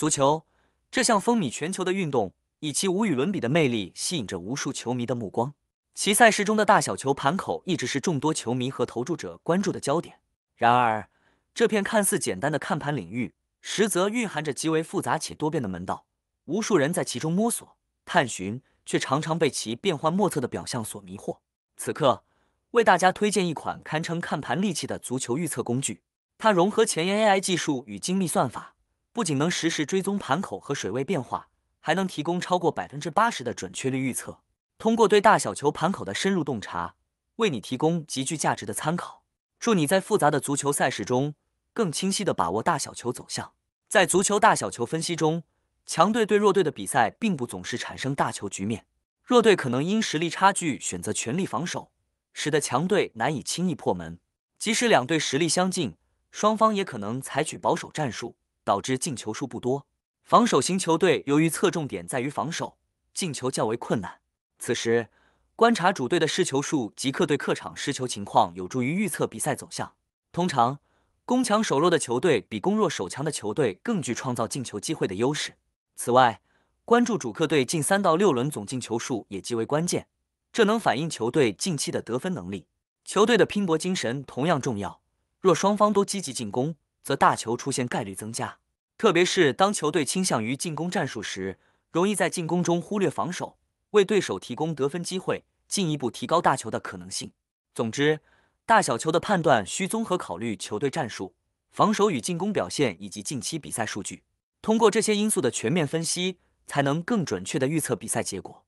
足球这项风靡全球的运动，以其无与伦比的魅力吸引着无数球迷的目光。其赛事中的大小球盘口一直是众多球迷和投注者关注的焦点。然而，这片看似简单的看盘领域，实则蕴含着极为复杂且多变的门道。无数人在其中摸索、探寻，却常常被其变幻莫测的表象所迷惑。此刻，为大家推荐一款堪称看盘利器的足球预测工具。它融合前沿 AI 技术与精密算法，不仅能实时追踪盘口和水位变化，还能提供超过80%的准确率预测。通过对大小球盘口的深入洞察，为你提供极具价值的参考，助你在复杂的足球赛事中更清晰地把握大小球走向。在足球大小球分析中，强队对弱队的比赛并不总是产生大球局面，弱队可能因实力差距选择全力防守，使得强队难以轻易破门。即使两队实力相近，双方也可能采取保守战术，导致进球数不多。防守型球队由于侧重点在于防守，进球较为困难。此时，观察主队的失球数及客队客场失球情况，有助于预测比赛走向。通常，攻强守弱的球队比攻弱守强的球队更具创造进球机会的优势。此外，关注主客队近3到6轮总进球数也极为关键，这能反映球队近期的得分能力。球队的拼搏精神同样重要，若双方都积极进攻，则大球出现概率增加。特别是当球队倾向于进攻战术时，容易在进攻中忽略防守，为对手提供得分机会，进一步提高大球的可能性。总之，大小球的判断需综合考虑球队战术、防守与进攻表现以及近期比赛数据。通过这些因素的全面分析，才能更准确地预测比赛结果。